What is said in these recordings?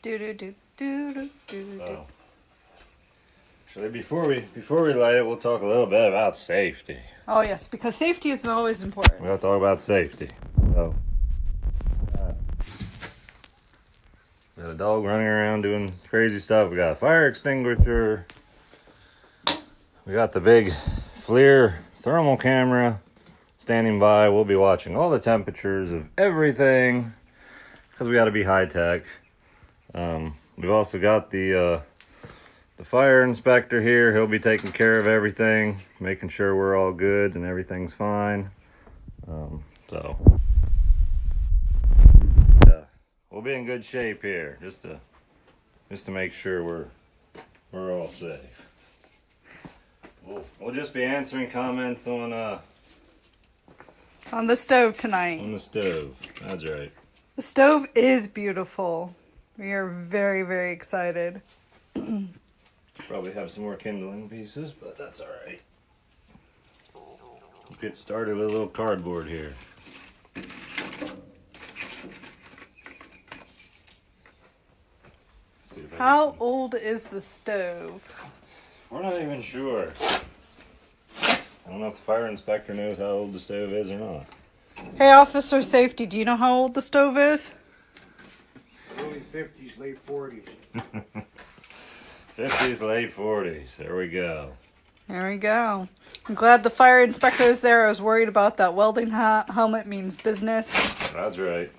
Do do do do do do do. Actually, before we light it, we'll talk a little bit about safety. Oh yes, because safety is always important. We'll talk about safety. So, got a dog running around doing crazy stuff. We got a fire extinguisher. We got the big FLIR thermal camera standing by. We'll be watching all the temperatures of everything because we got to be high tech. We've also got the fire inspector here. He'll be taking care of everything, making sure we're all good and everything's fine. So yeah, we'll be in good shape here, just to make sure we're all safe. We'll just be answering comments on the stove tonight. On the stove, that's right. The stove is beautiful. We are very, very excited. Probably have some more kindling pieces, but that's all right. We'll get started with a little cardboard here. How old is the stove? We're not even sure. I don't know if the fire inspector knows how old the stove is or not. Hey, Officer Safety, do you know how old the stove is? Early 50s, late 40s. 50s, late 40s. There we go. There we go. I'm glad the fire inspector is there. I was worried about that welding helmet means business. That's right.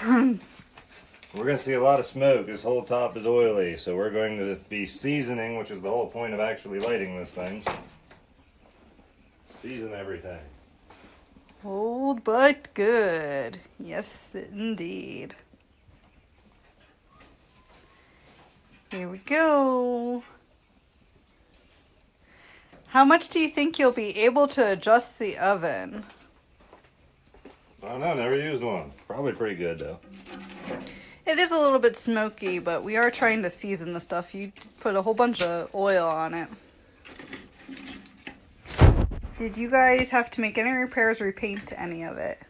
We're going to see a lot of smoke. This whole top is oily, so we're going to be seasoning, which is the whole point of actually lighting this thing. Season everything. Old but good. Yes, indeed. Here we go. How much do you think you'll be able to adjust the oven? I don't know, never used one. Probably pretty good though. It is a little bit smoky, but we are trying to season the stuff. You put a whole bunch of oil on it. Did you guys have to make any repairs or repaint any of it?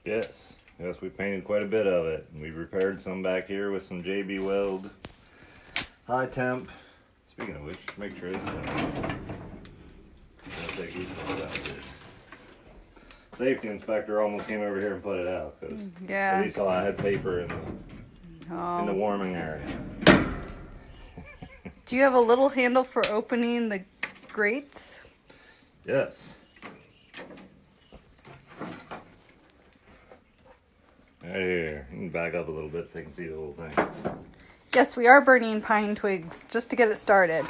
Yes, we painted quite a bit of it. We repaired some back here with some JB Weld high temp. Speaking of which, make sure this is out. I'll take these ones out here. Safety inspector almost came over here and put it out because yeah. at least I had paper in the warming area. Do you have a little handle for opening the grates? Yes. Right here. You can back up a little bit so you can see the whole thing. Yes, we are burning pine twigs just to get it started.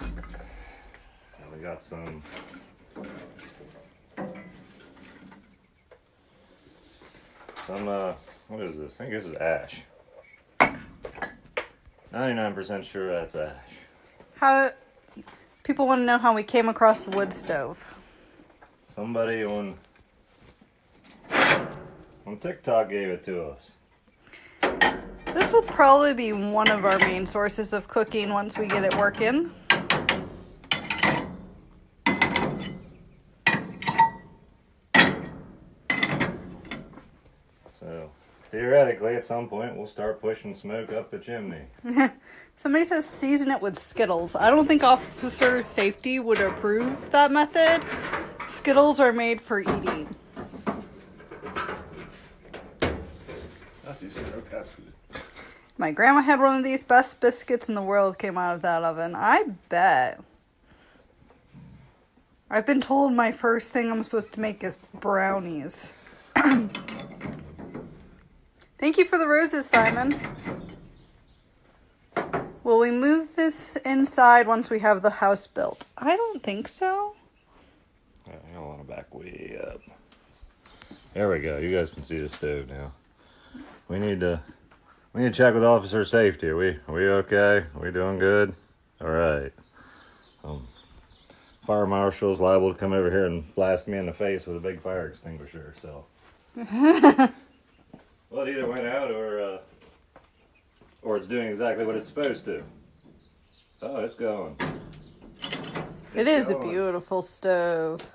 Now we got some what is this? I think this is ash. 99% sure that's ash. How people want to know how we came across the wood stove. Somebody on TikTok gave it to us. This will probably be one of our main sources of cooking once we get it working. So, theoretically, at some point, we'll start pushing smoke up the chimney. Somebody says season it with Skittles. I don't think Officer Safety would approve that method. Skittles are made for eating. My grandma had one of these. Best biscuits in the world came out of that oven. I bet. I've been told my first thing I'm supposed to make is brownies. Thank you for the roses, Simon. Will we move this inside once we have the house built? I don't think so. I don't want to back way up. There we go. You guys can see the stove now. We need to check with Officer Safety. Are we okay? Are we doing good? All right. Fire marshal's liable to come over here and blast me in the face with a big fire extinguisher. So, well, it either went out or it's doing exactly what it's supposed to. Oh, it's going. It is a beautiful stove.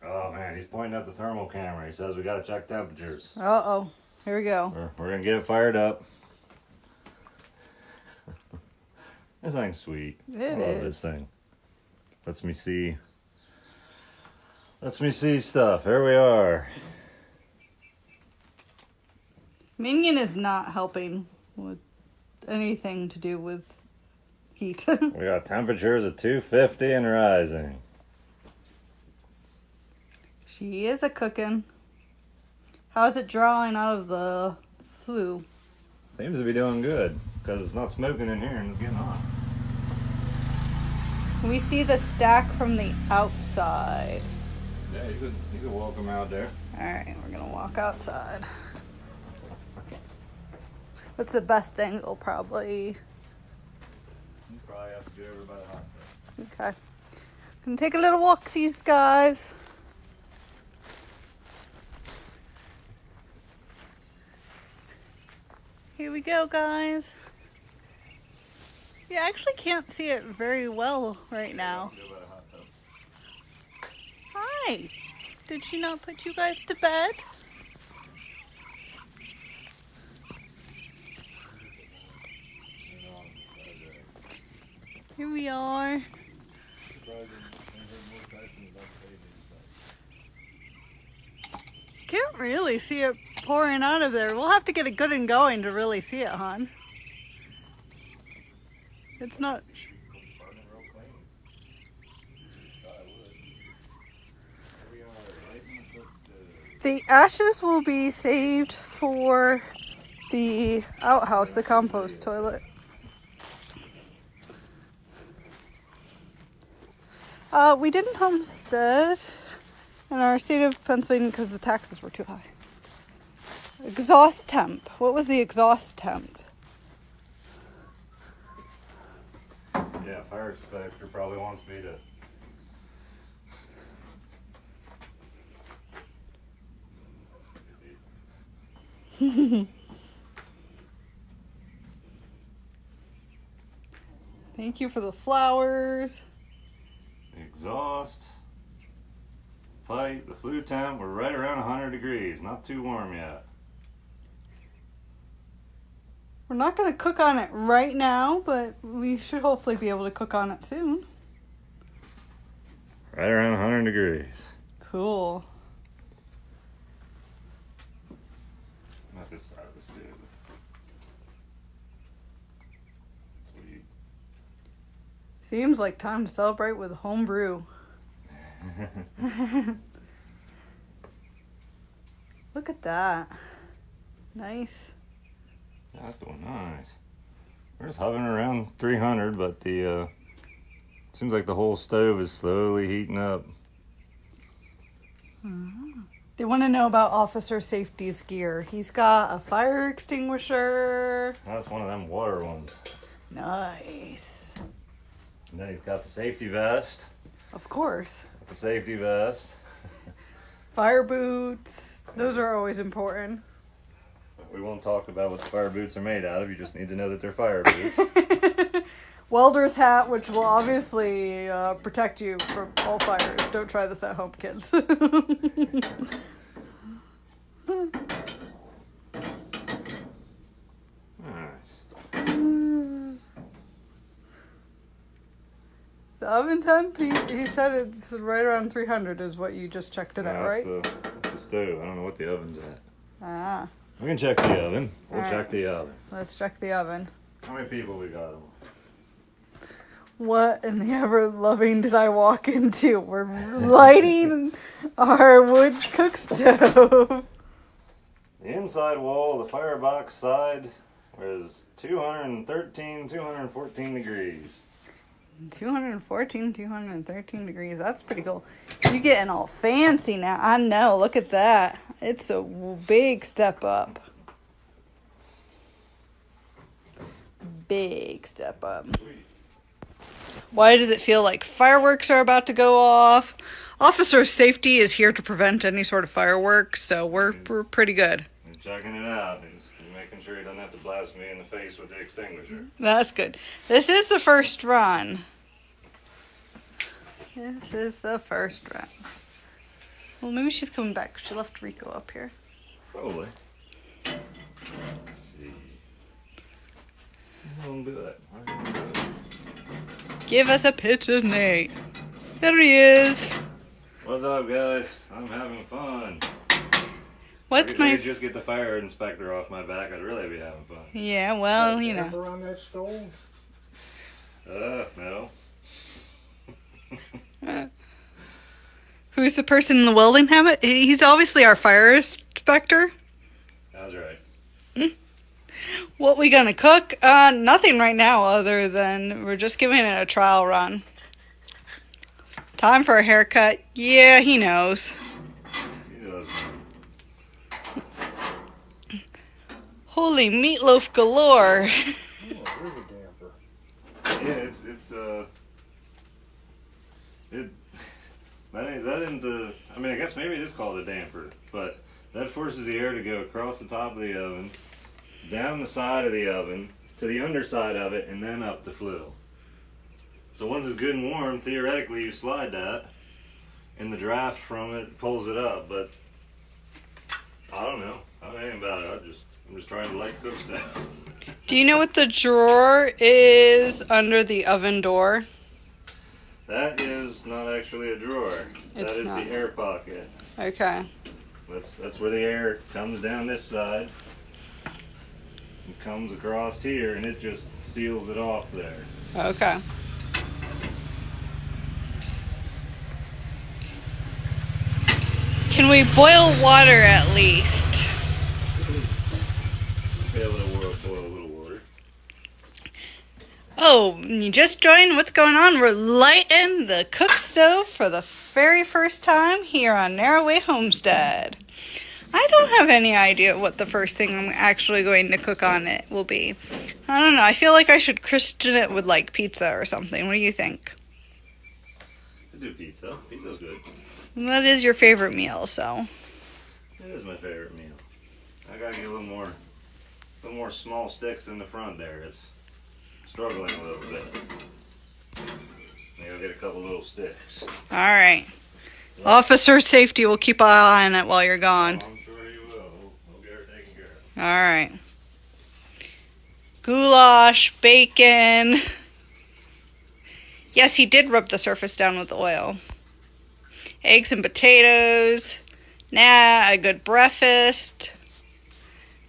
Oh man, He's pointing at the thermal camera. He says we gotta check temperatures. Uh-oh. Here we go. We're gonna get it fired up. This thing's sweet. It I love is. this thing. Lets me see stuff. There we are. Minion is not helping with anything to do with heat. We got temperatures at 250 and rising. She is a cooking. How's it drawing out of the flue? Seems to be doing good because it's not smoking in here and it's getting hot. We see the stack from the outside. Yeah, you could walk them out there. Alright, we're gonna walk outside. What's the best angle, probably? You probably have to go over by the hot tub. Okay. Gonna take a little walksies, guys. Here we go, guys. You actually can't see it very well right now. Go by the hot tub. Hi. Did she not put you guys to bed? Here we are. Can't really see it pouring out of there. We'll have to get it good and going to really see it, hon. It's not. The ashes will be saved for the outhouse, the compost toilet. We didn't homestead in our state of Pennsylvania because the taxes were too high. Exhaust temp. What was the exhaust temp? Yeah, fire inspector probably wants me to. Thank you for the flowers. Exhaust pipe, the flue temp, we're right around 100 degrees. Not too warm yet. We're not going to cook on it right now, but we should hopefully be able to cook on it soon. Right around 100 degrees. Cool. Not this side of the stove. Sweet. Seems like time to celebrate with home brew. Look at that. Nice. Yeah, that's doing nice. We're just hovering around 300, but the seems like the whole stove is slowly heating up. They want to know about Officer Safety's gear. He's got a fire extinguisher. That's one of them water ones. Nice. And then he's got the safety vest. Of course. The safety vest. Fire boots. Those are always important. We won't talk about what the fire boots are made out of. You just need to know that they're fire boots. Welder's hat, which will obviously protect you from all fires. Don't try this at home, kids. Nice. The oven temp, he said it's right around 300 is what you just checked it out, right? That's the stove. I don't know what the oven's at. Ah, We can check the oven. We'll All right. check the oven. let's check the oven. How many people we got? What in the ever-loving did I walk into? We're lighting our wood cook stove. The inside wall, the firebox side, is 213, 214 degrees. 214, 213 degrees. That's pretty cool. You're getting all fancy now. I know. Look at that. It's a big step up. Big step up. Why does it feel like fireworks are about to go off? Officer Safety is here to prevent any sort of fireworks, so we're pretty good. He's checking it out. He's making sure he doesn't have to blast me in the face with the extinguisher. That's good. This is the first run. This is the first run. Well, maybe she's coming back. She left Rico up here. Probably. Let's see. How long do that? Give us a picture, Nate. There he is. What's up, guys? I'm having fun. What's I my... could just get the fire inspector off my back. I'd really be having fun. Yeah, well, you know. Damper on that stove? No. Who's the person in the welding habit? He's obviously our fire inspector. That's right. What we gonna cook? Nothing right now other than we're just giving it a trial run. Time for a haircut. Yeah, he knows. He does. Holy meatloaf galore. Oh, there's a damper. Yeah, that ain't the. I mean, I guess maybe it is called a damper, but that forces the air to go across the top of the oven, down the side of the oven, to the underside of it, and then up the flue. So once it's good and warm, theoretically you slide that, and the draft from it pulls it up. But I don't know. I don't know anything about it. I'm just trying to light cookstove. Do you know what the drawer is under the oven door? That is not actually a drawer. It's that is not. the air pocket. Okay. That's where the air comes down this side and comes across here, and it just seals it off there. Okay. Can we boil water at least? Be able to boil a little water. Oh, you just joined? What's going on? We're lighting the cook stove for the very first time here on Narrowway Homestead. I don't have any idea what the first thing I'm actually going to cook on it will be. I don't know. I feel like I should christen it with like pizza or something. What do you think? I do pizza. Pizza's good. That is your favorite meal, so. It is my favorite meal. I gotta get a little more small sticks in the front there. It's struggling a little bit. Maybe I'll get a couple little sticks. All right. Officer safety will keep an eye on it while you're gone. Oh, I'm sure you will. We'll get her taken care of. All right. Goulash, bacon. Yes, he did rub the surface down with oil. Eggs and potatoes. Nah, a good breakfast.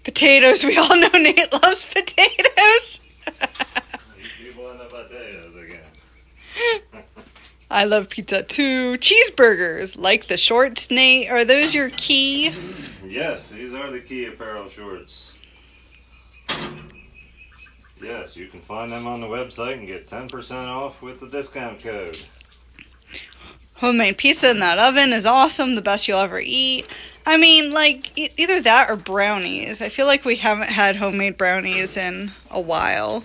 Potatoes. We all know Nate loves potatoes. These people end up potatoes again. I love pizza too. Cheeseburgers. Like the shorts, Nate. Are those your key? Yes, these are the key apparel shorts. Yes, you can find them on the website and get 10% off with the discount code. Homemade pizza in that oven is awesome. The best you'll ever eat. I mean, like, either that or brownies. I feel like we haven't had homemade brownies in a while.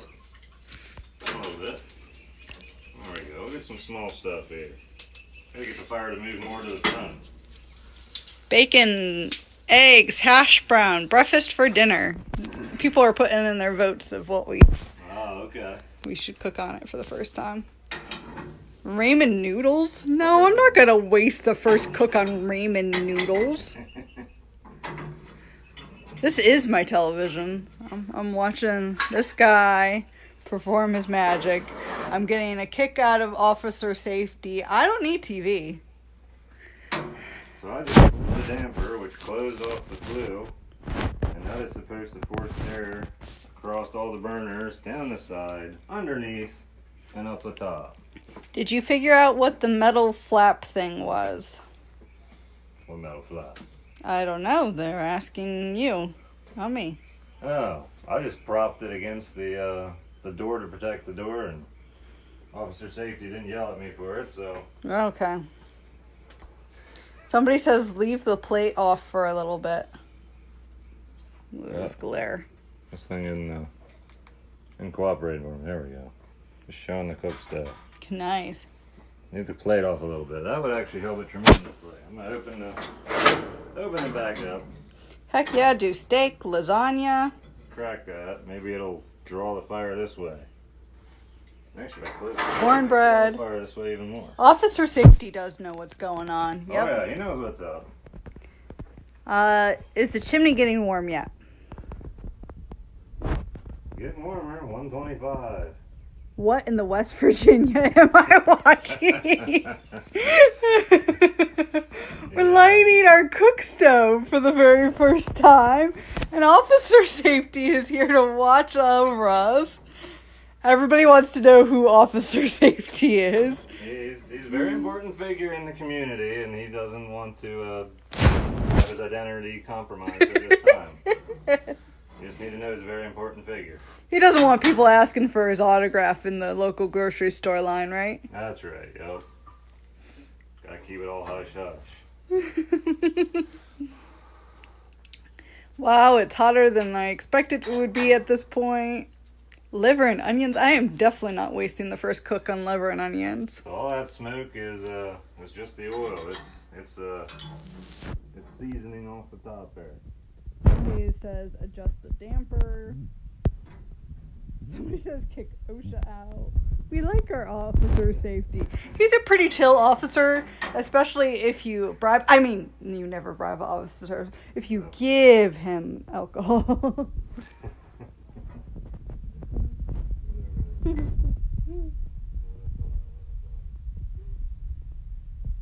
A little bit. There we go. We'll get some small stuff here. Gotta get the fire to move more to the front. Bacon, eggs, hash brown, breakfast for dinner. People are putting in their votes of what we Okay. should cook on it for the first time. Ramen noodles? No, I'm not gonna waste the first cook on ramen noodles. This is my television. I'm watching this guy perform his magic. I'm getting a kick out of officer safety. I don't need TV. So I just pulled the damper, which closed off the flue, and that is supposed to force air across all the burners, down the side, underneath, and up the top. Did you figure out what the metal flap thing was? What metal flap? I don't know. They're asking you, not me. Oh, I just propped it against the door to protect the door, and officer safety didn't yell at me for it, so. Okay. Somebody says leave the plate off for a little bit. There's glare. This thing in cooperating with me. There we go. Just showing the cook stuff. Nice. Need the plate off a little bit. That would actually help it tremendously. I'm gonna open it back up. Heck yeah, do steak, lasagna. Crack that. Maybe it'll draw the fire this way. Actually, Cornbread. Fire this way even more. Officer Safety does know what's going on. Yep. Oh yeah, he knows what's up. Is the chimney getting warm yet? Getting warmer, 125. What in the West Virginia am I watching? We're lighting our cook stove for the very first time, and Officer Safety is here to watch over us. Everybody wants to know who Officer Safety is. He's a very important figure in the community, and he doesn't want to have his identity compromised at this time. You just need to know he's a very important figure. He doesn't want people asking for his autograph in the local grocery store line, right? That's right, yep. Gotta keep it all hush-hush. Wow, it's hotter than I expected it would be at this point. Liver and onions. I am definitely not wasting the first cook on liver and onions. So all that smoke is just the oil. It's seasoning off the top there. Somebody says adjust the damper. Somebody says kick OSHA out. We like our Officer Safety. He's a pretty chill officer, especially if you bribe. I mean, you never bribe officers. If you give him alcohol.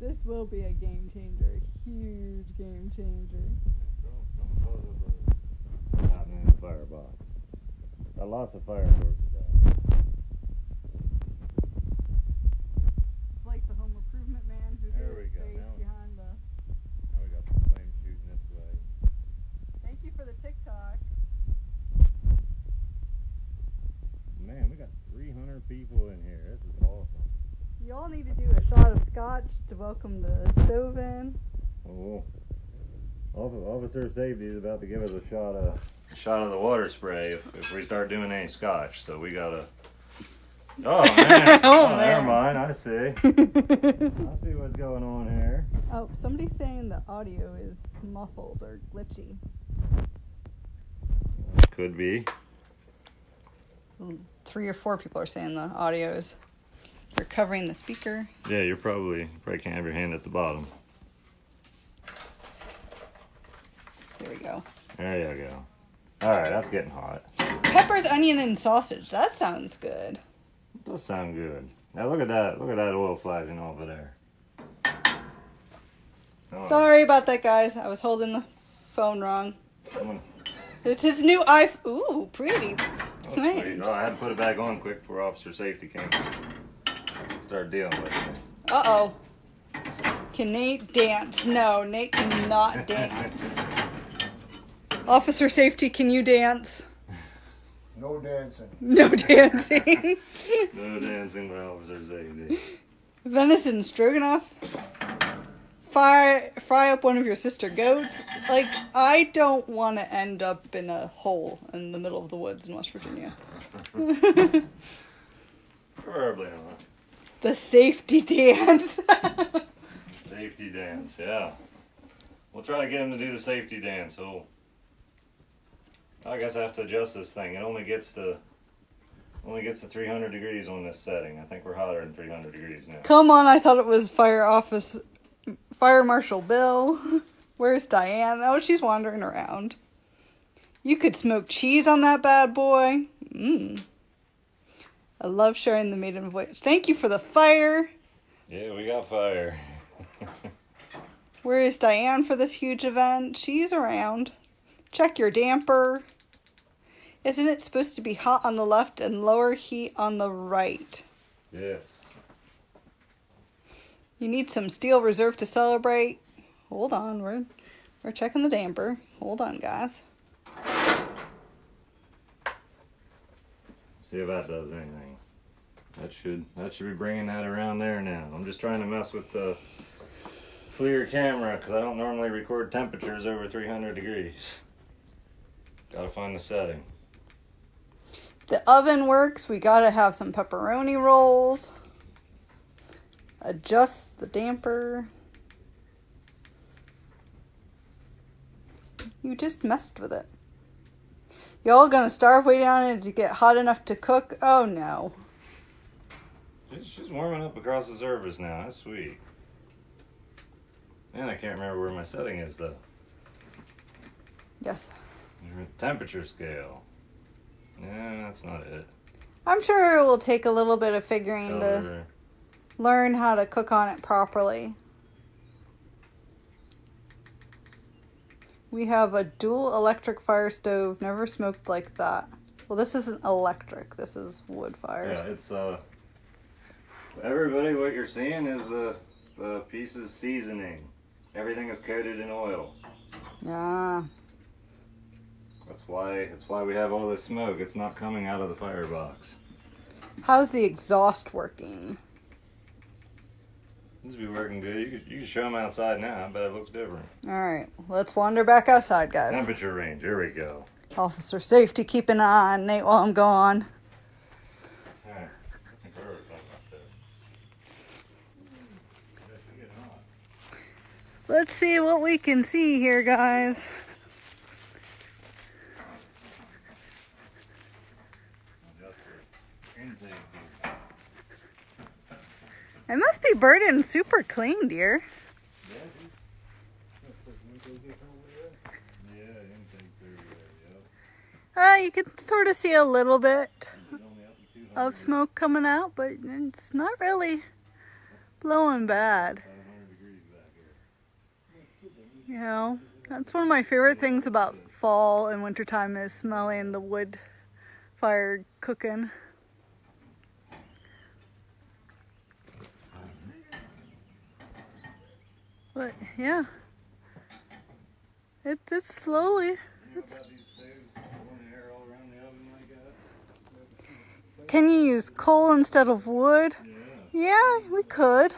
This will be a game changer. Huge game changer. Not in the firebox. Got lots of fire torches out. It's like the home improvement man who There did we his go. face Now behind the. Now we got some flame shooting this way. Thank you for the TikTok. Man, we got 300 people in here. This is awesome. You all need to do a shot of scotch to welcome the stove in. Oh, Officer Safety is about to give us a shot of the water spray if we start doing any scotch. So we gotta. Oh man! Oh, Never man. mind. I see. I see what's going on here. Oh, somebody's saying the audio is muffled or glitchy. Could be. 3 or 4 people are saying the audio is recovering the speaker. Yeah, you probably can't have your hand at the bottom. There we go. There you go. All right, that's getting hot. Peppers, onion, and sausage. That sounds good. It does sound good. Now look at that. Look at that oil flashing over there. Oh, Sorry about that, guys. I was holding the phone wrong. someone- It's his new iPhone. Ooh, pretty. oh, sweet. Oh, I had to put it back on quick before Officer Safety came. Start dealing with it. Uh-oh. Can Nate dance? No, Nate cannot dance. Officer Safety, can you dance? No dancing. No dancing. No dancing by Officer Safety. Venison stroganoff. Fry up one of your sister goats. Like, I don't want to end up in a hole in the middle of the woods in West Virginia. Probably not. The safety dance. Safety dance, yeah. We'll try to get him to do the safety dance. Oh, I guess I have to adjust this thing. It only gets to 300 degrees on this setting. I think we're hotter than 300 degrees now. Come on, I thought it was Fire Marshal Bill. Where's Diane? Oh, she's wandering around. You could smoke cheese on that bad boy. Mmm. I love sharing the maiden voice. Thank you for the fire. Yeah, we got fire. Where is Diane for this huge event? She's around. Check your damper. Isn't it supposed to be hot on the left and lower heat on the right? Yes. You need some steel reserve to celebrate. Hold on, we're checking the damper. Hold on, guys. See if that does anything. That should be bringing that around there now. I'm just trying to mess with the FLIR camera because I don't normally record temperatures over 300 degrees. Gotta find the setting. The oven works. We gotta have some pepperoni rolls. Adjust the damper. You just messed with it. Y'all gonna starve waiting on it to get hot enough to cook? Oh no. She's warming up across the surface now. That's sweet. And I can't remember where my setting is though. Yes. Temperature scale. Yeah, that's not it. I'm sure it will take a little bit of figuring Over to there. learn how to cook on it properly. We have a dual electric fire stove. Never smoked like that. Well, this isn't electric. This is wood fires. Yeah, it's everybody, what you're seeing is the pieces seasoning. Everything is coated in oil. Yeah. That's why we have all this smoke. It's not coming out of the firebox. How's the exhaust working? This be working good. You can show them outside now. I bet it looks different. All right, let's wander back outside, guys. Temperature range. Here we go. Officer safety, keep an eye on Nate while I'm gone. All right. Let's see what we can see here, guys. It must be burning super clean, dear. You can sort of see a little bit of smoke coming out, but it's not really blowing bad. You know, that's one of my favorite things about fall and wintertime is smelling the wood fire cooking. But yeah, it's slowly. Can you use coal instead of wood? Yeah, we could.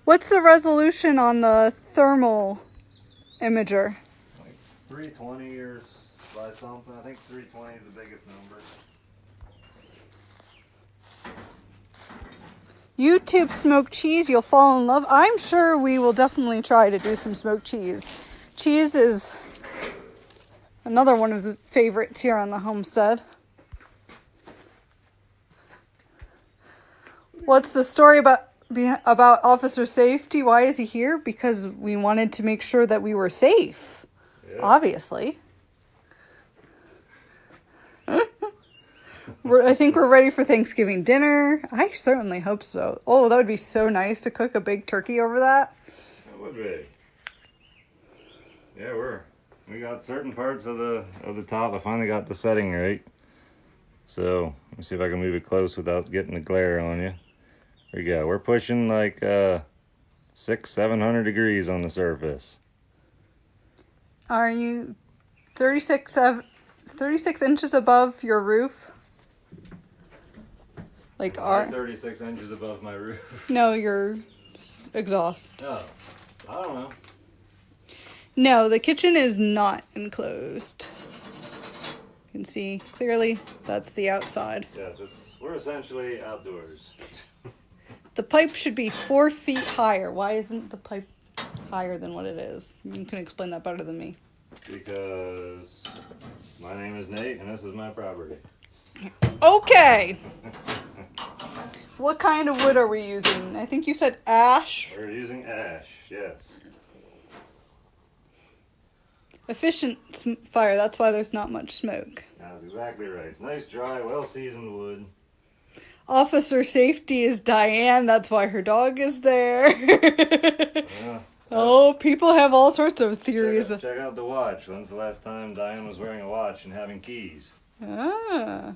What's the resolution on the thermal imager? Like 320 or by something. I think 320 is the biggest number. YouTube smoked cheese, you'll fall in love. I'm sure we will definitely try to do some smoked cheese. Cheese is another one of the favorites here on the homestead. What's the story about officer safety? Why is he here? Because we wanted to make sure that we were safe, obviously. I think we're ready for Thanksgiving dinner. I certainly hope so. Oh, that would be so nice to cook a big turkey over that. That would be. Yeah, we got certain parts of the top. I finally got the setting right. So let me see if I can move it close without getting the glare on you. There you go. We're pushing like 600-700 degrees on the surface. Are you 36 inches above your roof? Like I'm 36 inches above my roof. No, your exhaust. Oh, I don't know. No, the kitchen is not enclosed. You can see clearly that's the outside. Yes, we're essentially outdoors. The pipe should be 4 feet higher. Why isn't the pipe higher than what it is? You can explain that better than me. Because my name is Nate and this is my property. Okay. What kind of wood are we using? I think you said ash. We're using ash, yes. Efficient fire, that's why there's not much smoke. That's exactly right. It's nice, dry, well-seasoned wood. Officer safety is Diane, that's why her dog is there. Oh, people have all sorts of theories. Check out the watch. When's the last time Diane was wearing a watch and having keys? Ah.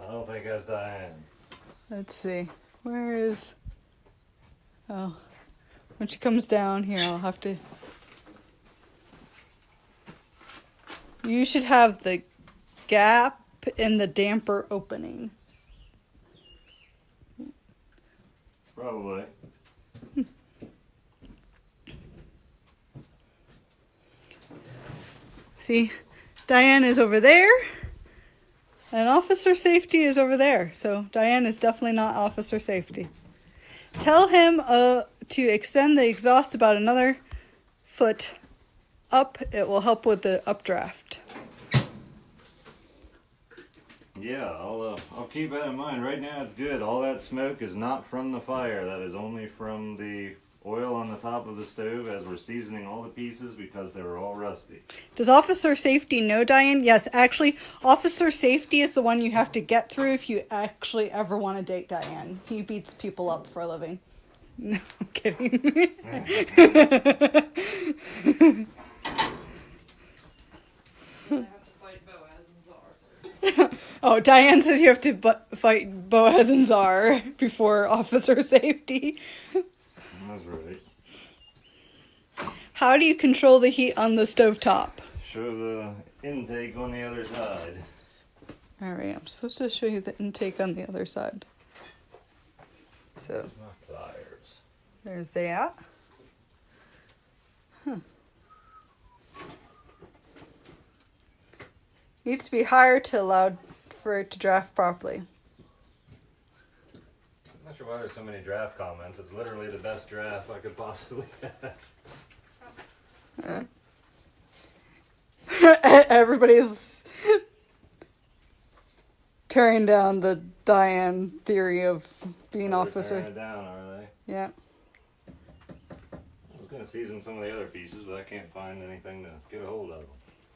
I don't think that's Diane. Let's see. Where is... Oh. When she comes down here, I'll have to... You should have the gap in the damper opening. Probably. See, Diane is over there, and officer safety is over there. So Diane is definitely not officer safety. Tell him to extend the exhaust about another foot up. It will help with the updraft. Yeah, I'll keep that in mind. Right now it's good. All that smoke is not from the fire. That is only from the oil on the top of the stove as we're seasoning all the pieces because they were all rusty. Does Officer Safety know, Diane? Yes, actually, Officer Safety is the one you have to get through if you actually ever want to date Diane. He beats people up for a living. No, I'm kidding. Oh, Diane says you have to fight Boaz and Czar before Officer Safety. That's right. How do you control the heat on the stovetop? Show the intake on the other side. Alright, I'm supposed to show you the intake on the other side. So, My pliers. there's that. Needs to be higher to allow for it to draft properly. I'm not sure why there's so many draft comments. It's literally the best draft I could possibly have. Everybody's tearing down the Diane theory of being They're officer. tearing it down, are they? Yeah. I was going to season some of the other pieces, but I can't find anything to get a hold of them.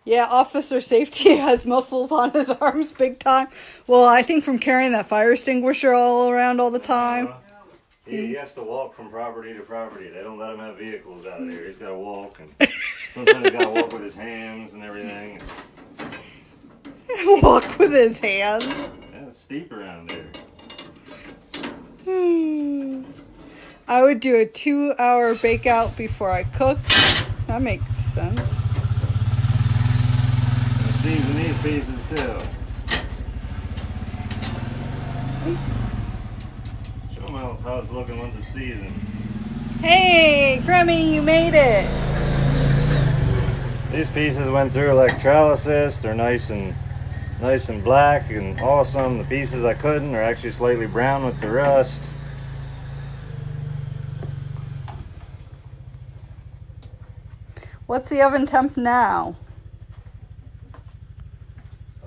Yeah, Officer Safety has muscles on his arms big time. Well, I think from carrying that fire extinguisher all around all the time. He has to walk from property to property. They don't let him have vehicles out here. He's got to walk, and sometimes he's got to walk with his hands and everything. Walk with his hands. Yeah, it's steep around there. I would do a 2-hour bake out before I cook. That makes sense. And season these pieces too. Show them how it's looking once it's seasoned. Hey, Grammy, you made it. These pieces went through electrolysis. They're nice and black and awesome. The pieces I couldn't are actually slightly brown with the rust. What's the oven temp now?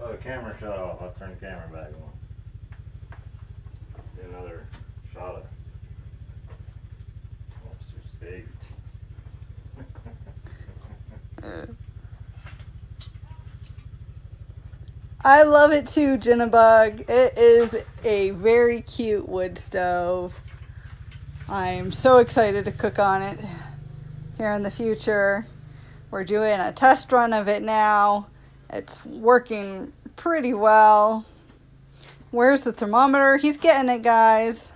Oh, the camera shut off. I'll turn the camera back on. Get another shot of Officer Safety. I love it too, Jinnabug. It is a very cute wood stove. I'm so excited to cook on it here in the future. We're doing a test run of it now. It's working pretty well. Where's the thermometer? He's getting it, guys.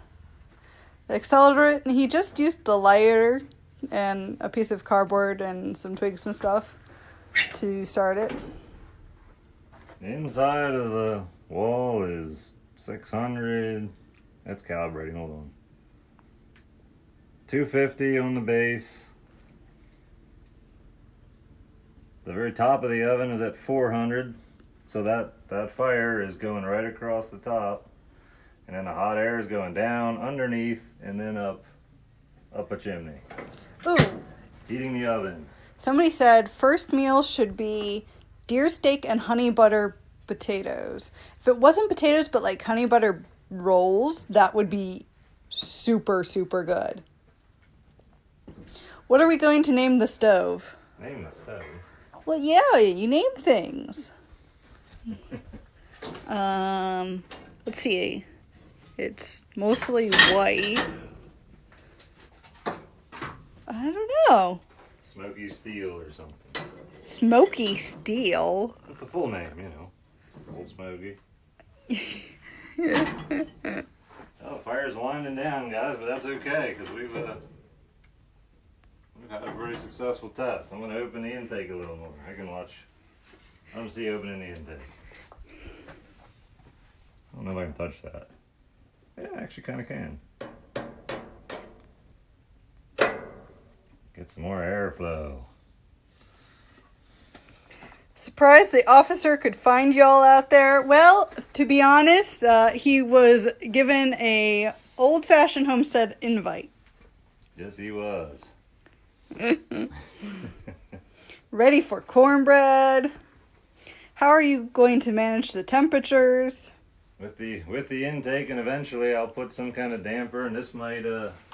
The accelerator, he just used a lighter and a piece of cardboard and some twigs and stuff to start it. Inside of the wall is 600. That's calibrating. Hold on. 250 on the base. The very top of the oven is at 400. So that fire is going right across the top. And then the hot air is going down, underneath, and then up a chimney. Ooh. Heating the oven. Somebody said first meal should be deer steak and honey butter potatoes. If it wasn't potatoes but like honey butter rolls, that would be super, super good. What are we going to name the stove? Name the stove. Well, yeah, you name things. Let's see. It's mostly white. I don't know. Smoky Steel or something. Smoky Steel. That's the full name, you know. Old Smoky. Oh, fire's winding down, guys, but that's okay because we've had a very successful test. I'm going to open the intake a little more. I can watch. I'm going to see opening the intake. I don't know if I can touch that. Yeah, I actually kind of can. Get some more airflow. Surprised the officer could find y'all out there. Well, to be honest, he was given a old-fashioned homestead invite. Yes, he was. Ready for cornbread. How are you going to manage the temperatures? With the intake, and eventually I'll put some kind of damper, and this might this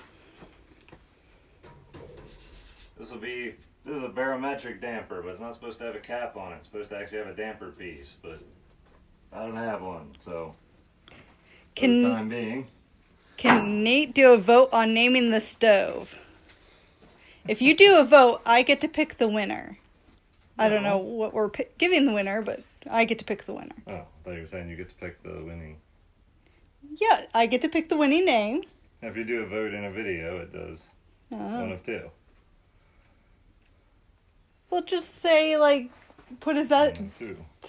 is a barometric damper, but it's not supposed to have a cap on it. It's supposed to actually have a damper piece, but I don't have one, so for the time being. Can Nate do a vote on naming the stove? If you do a vote, I get to pick the winner. I don't know what we're giving the winner, but I get to pick the winner. Oh, I thought you were saying you get to pick the winning. Yeah, I get to pick the winning name. If you do a vote in a video, it does one of two. We'll just say, like, put as that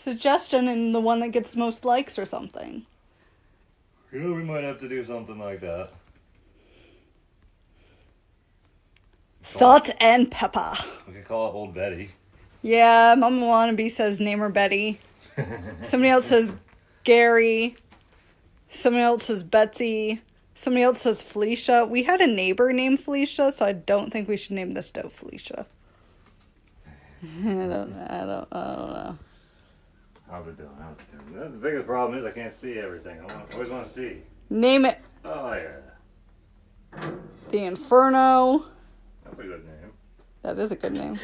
suggestion in the one that gets the most likes or something. Yeah, we might have to do something like that. Salt and pepper. We could call it Old Betty. Yeah, Mama Wannabe says name her Betty. Somebody else says Gary. Somebody else says Betsy. Somebody else says Felicia. We had a neighbor named Felicia, so I don't think we should name the stove Felicia. I don't know. How's it doing? The biggest problem is I can't see everything. I always want to see. Name it Oh, yeah. the Inferno. That's a good name. That is a good name.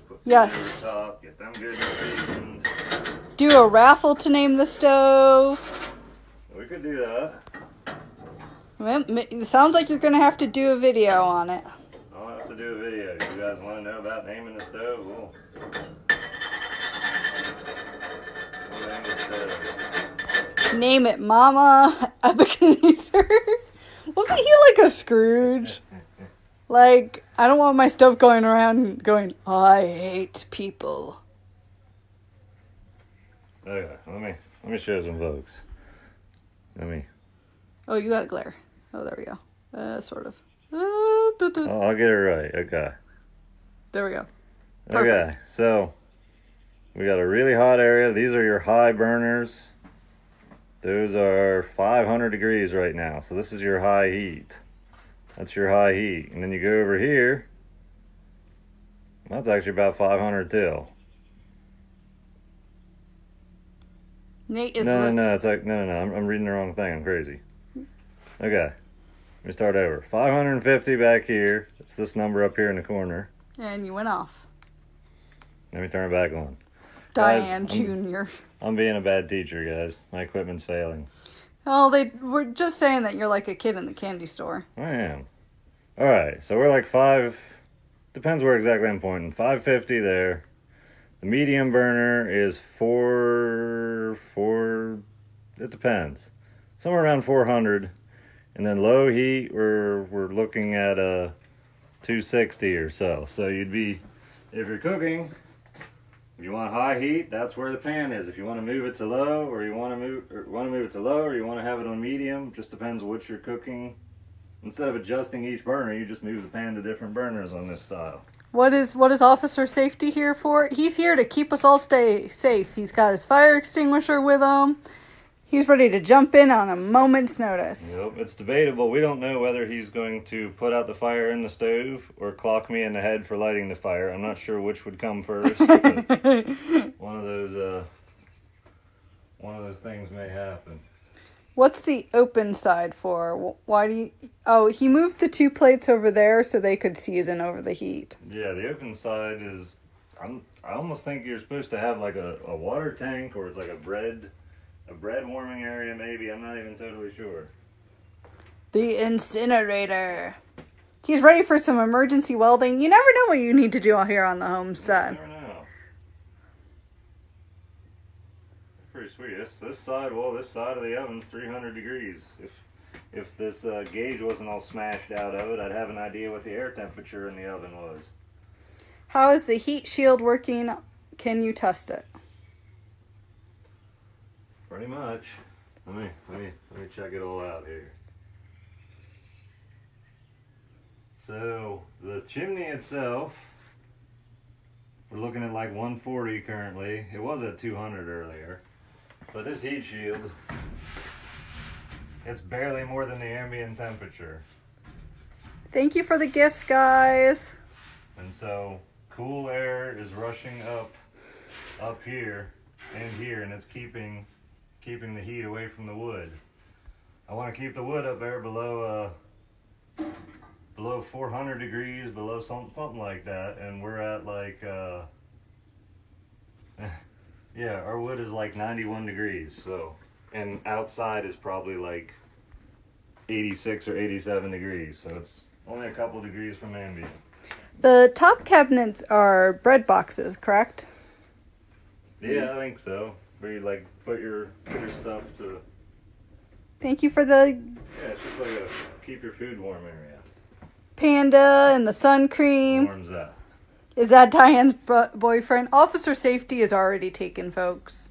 Put Yes. over top, get them good and seasoned. Do a raffle to name the stove. We could do that. Well, it sounds like you're going to have to do a video on it. I'll have to do a video. You guys want to know about naming the stove? We'll name the stove. Name it Mama Ebenezer. Wasn't he like a Scrooge? Like, I don't want my stove going around going, I hate people. Okay, let me show some folks. Oh, you got a glare. Oh, there we go. Sort of. Oh, I'll get it right. Okay. There we go. Okay, Perfect. so we got a really hot area. These are your high burners. Those are 500 degrees right now. So this is your high heat. That's your high heat. And then you go over here. That's actually about 500 too. Nate is No. It's like no. I'm reading the wrong thing. I'm crazy. Okay, let me start over. 550 back here. It's this number up here in the corner. And you went off. Let me turn it back on. Diane Guys, Jr. I'm being a bad teacher, guys. My equipment's failing. Well, they were just saying that you're like a kid in the candy store. I am. All right, so we're like depends where exactly I'm pointing. 550 there. The medium burner is four. It depends. Somewhere around 400, and then low heat we're looking at a 260 or so. So you'd be, if you're cooking, if you want high heat, that's where the pan is. If you want to move it to low, or you want to move it to low, or you want to have it on medium, just depends what you're cooking. Instead of adjusting each burner, you just move the pan to different burners on this style. What is Officer Safety here for? He's here to keep us all stay safe. He's got his fire extinguisher with him. He's ready to jump in on a moment's notice. Yep, it's debatable. We don't know whether he's going to put out the fire in the stove or clock me in the head for lighting the fire. I'm not sure which would come first. But one of those things may happen. What's the open side for? Why do you... Oh, he moved the two plates over there so they could season over the heat. Yeah, the open side is... I almost think you're supposed to have like a water tank, or it's like a bread warming area maybe. I'm not even totally sure. The incinerator. He's ready for some emergency welding. You never know what you need to do here on the homestead. You never know. Pretty sweet. This side of the oven's 300 degrees. If this gauge wasn't all smashed out of it, I'd have an idea what the air temperature in the oven was. How is the heat shield working? Can you test it? Pretty much. Let me check it all out here. So the chimney itself, we're looking at like 140 currently. It was at 200 earlier. But this heat shield, it's barely more than the ambient temperature. Thank you for the gifts, guys. And so cool air is rushing up here and here, and it's keeping the heat away from the wood. I want to keep the wood up there below 400 degrees, below something like that, and we're at like yeah, our wood is like 91 degrees, so, and outside is probably like 86 or 87 degrees, so it's only a couple degrees from ambient. The top cabinets are bread boxes, correct? Yeah, I think so. Where you like put your stuff to. Thank you for the Yeah, it's just like a keep your food warm area. panda and the sun cream. Warms that. Is that Diane's boyfriend? Officer Safety is already taken, folks.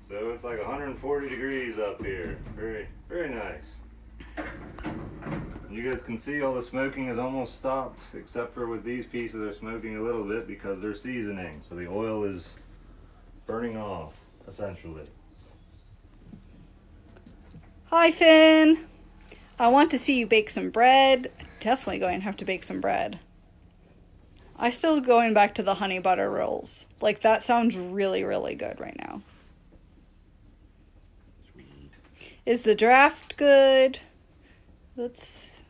So it's like 140 degrees up here. Very, very nice. You guys can see all the smoking has almost stopped, except for with these pieces they're smoking a little bit because they're seasoning. So the oil is burning off, essentially. Hi, Finn. I want to see you bake some bread. Definitely going to have to bake some bread. I still going back to the honey butter rolls. Like, that sounds really, really good right now. Sweet. Is the draft good?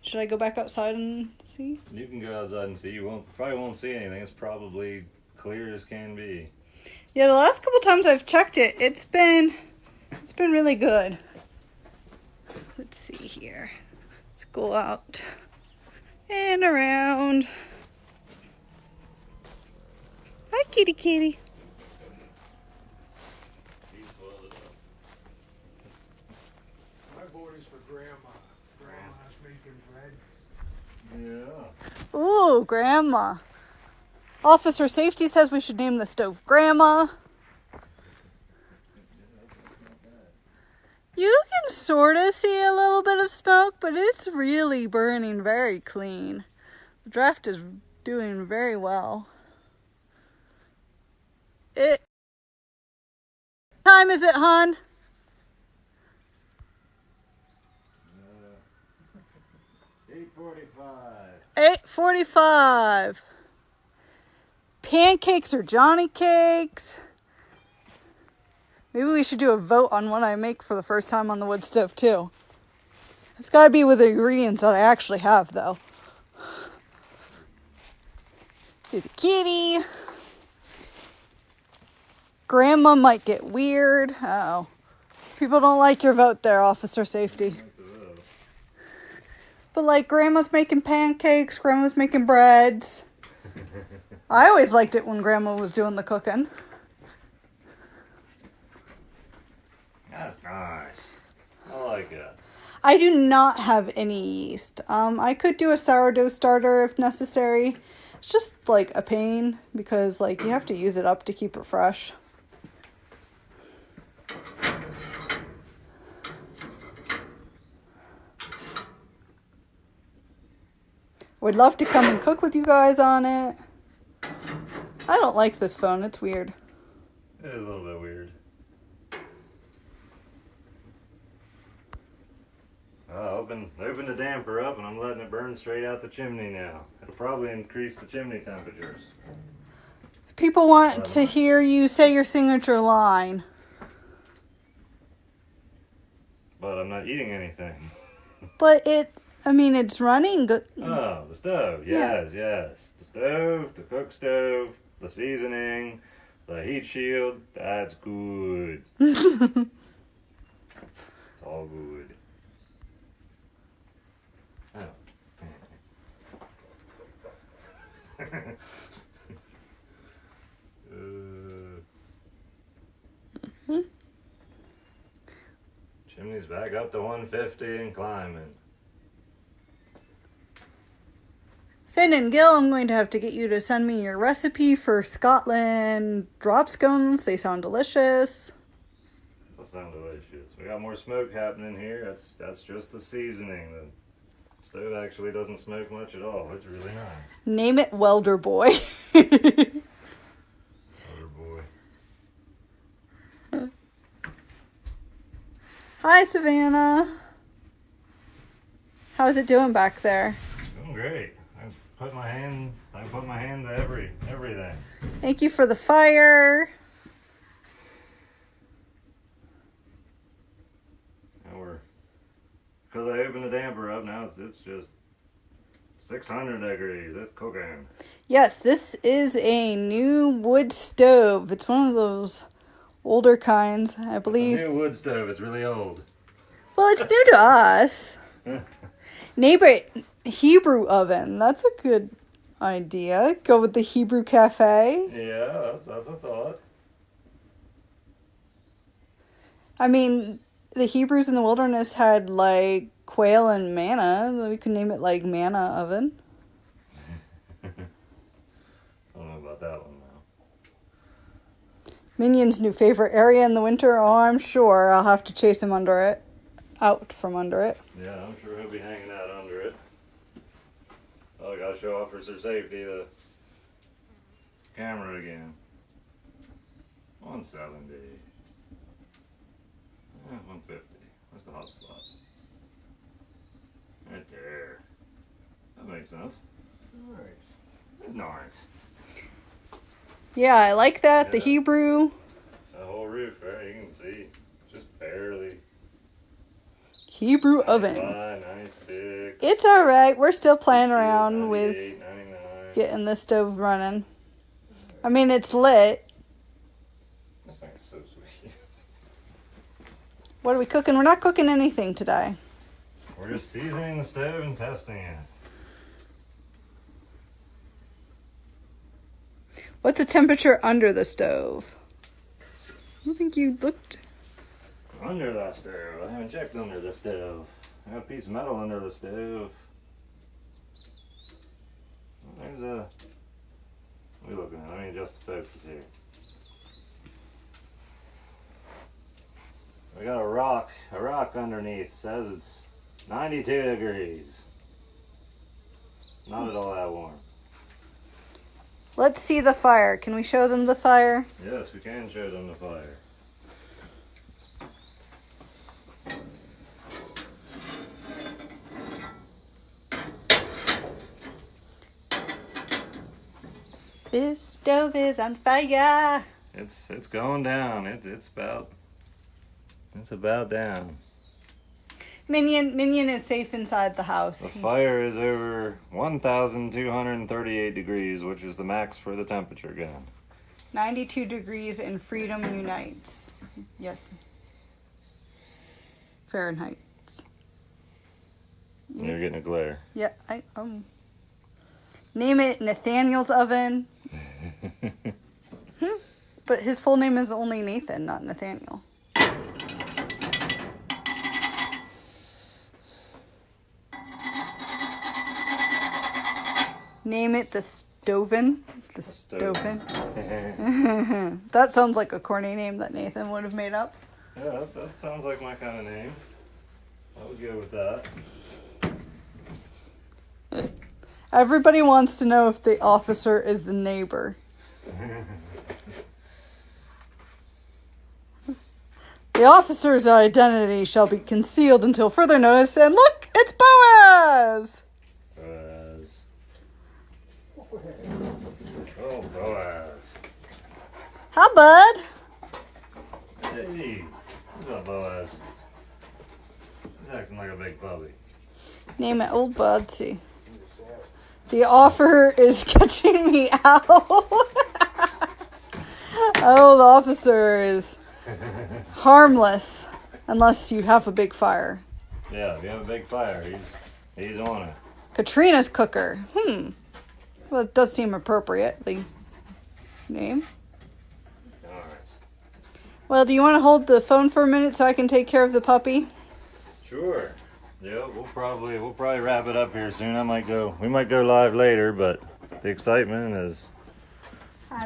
Should I go back outside and see? You can go outside and see. You probably won't see anything. It's probably clear as can be. Yeah, the last couple times I've checked it, it's been really good. Let's see here. Let's go out and around. Hi, kitty kitty. My vote is for Grandma. Grandma's making bread. Yeah. Ooh, Grandma. Officer Safety says we should name the stove Grandma. You can sort of see a little bit of smoke, but it's really burning very clean. The draft is doing very well. What time is it, hon? 8:45. 8:45. Pancakes or Johnny cakes? Maybe we should do a vote on what I make for the first time on the wood stove too. It's got to be with the ingredients that I actually have, though. Here's a kitty. Grandma might get weird. Uh-oh. People don't like your vote there, Officer Safety. But like, Grandma's making pancakes, Grandma's making breads. I always liked it when Grandma was doing the cooking. That's nice. I like it. I do not have any yeast. I could do a sourdough starter if necessary. It's just like a pain because like you have to use it up to keep it fresh. Would love to come and cook with you guys on it. I don't like this phone. It's weird. It is a little bit weird. Open the damper up and I'm letting it burn straight out the chimney now. It'll probably increase the chimney temperatures. People want to hear you say your signature line. But I'm not eating anything. But it's running good. Oh, the stove. Yes, yes. The stove, the cook stove, the seasoning, the heat shield. That's good. It's all good. Oh. Chimney's back up to 150 and climbing. Finn and Gil, I'm going to have to get you to send me your recipe for Scotland drop scones. They sound delicious. They'll sound delicious. We got more smoke happening here. That's just the seasoning. The stove actually doesn't smoke much at all. It's really nice. Name it Welder Boy. Welder Boy. Hi, Savannah. How's it doing back there? It's doing great. put my hand. I can put my hand to everything. Thank you for the fire. Now because I opened the damper up. Now it's just 600 degrees. It's cooking. Yes, this is a new wood stove. It's one of those older kinds, I believe. It's a new wood stove. It's really old. Well, it's new to us. Neighbor, Hebrew oven. That's a good idea. Go with the Hebrew cafe. Yeah, that's a thought. I mean, the Hebrews in the wilderness had like quail and manna. We could name it like manna oven. I don't know about that one now. Minion's new favorite area in the winter. Oh, I'm sure I'll have to chase him out from under it. Yeah, I'm sure he'll be hanging out under it. Oh, I gotta show officer safety the camera again. 170. 150. Where's the hot spot? Right there. That makes sense. Nice. It's nice. Yeah, I like that. Yeah. The Hebrew. The whole roof, right? You can see. Just barely. Hebrew oven. 96. It's alright. We're still playing around 98, with 99. getting the stove running. I mean, it's lit. This thing is so sweet. What are we cooking? We're not cooking anything today. We're just seasoning the stove and testing it. What's the temperature under the stove? I don't think you looked. Under that stove. I haven't checked under the stove. I got a piece of metal under the stove. There's a... What are you looking at? Let me adjust the focus here. We got a rock underneath. It says it's 92 degrees. Not at all that warm. Let's see the fire. Can we show them the fire? Yes, we can show them the fire. This stove is on fire. It's going down. It's about down. Minion is safe inside the house. The fire is over 1,238 degrees, which is the max for the temperature gun. 92 degrees and freedom unites. Yes. Fahrenheit. You're getting a glare. Yeah, name it Nathaniel's oven. But his full name is only Nathan, not Nathaniel. Name it the Stoven. The Stoven. That sounds like a corny name that Nathan would have made up. Yeah, that sounds like my kind of name. I would go with that. Everybody wants to know if the officer is the neighbor. The officer's identity shall be concealed until further notice. And look, it's Boaz! Boaz. Oh, Boaz. Hi, bud. Hey, what's up, Boaz? He's acting like a big puppy. Name it Old Budsy. The offer is catching me out. Oh, the officer is harmless unless you have a big fire. Yeah, if you have a big fire, he's on it. Katrina's cooker. Well, it does seem appropriate, the name. All right. Well, do you want to hold the phone for a minute so I can take care of the puppy? Sure. Yeah, we'll probably wrap it up here soon. We might go live later, but the excitement is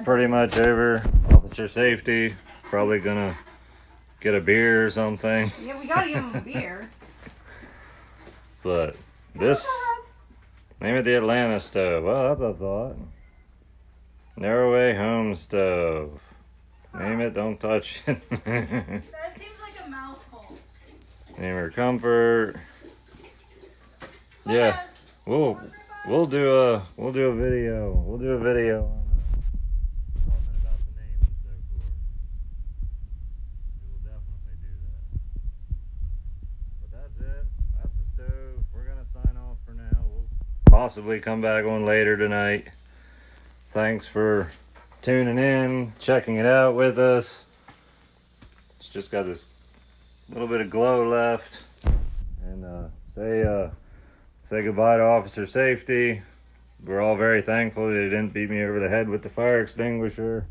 pretty much over. Officer safety, probably gonna get a beer or something. Yeah, we gotta give him a beer. But this, name it the Atlanta stove. Well, that's a thought. Narrowway home stove. Name it, don't touch it. That seems like a mouthful. Name her comfort. Yeah. Whoa. We'll do a video. We'll do a video on talking about the name and so forth. We will definitely do that. But that's it. That's the stove. We're gonna sign off for now. We'll possibly come back on later tonight. Thanks for tuning in, checking it out with us. It's just got this little bit of glow left. And say goodbye to Officer Safety. We're all very thankful that he didn't beat me over the head with the fire extinguisher.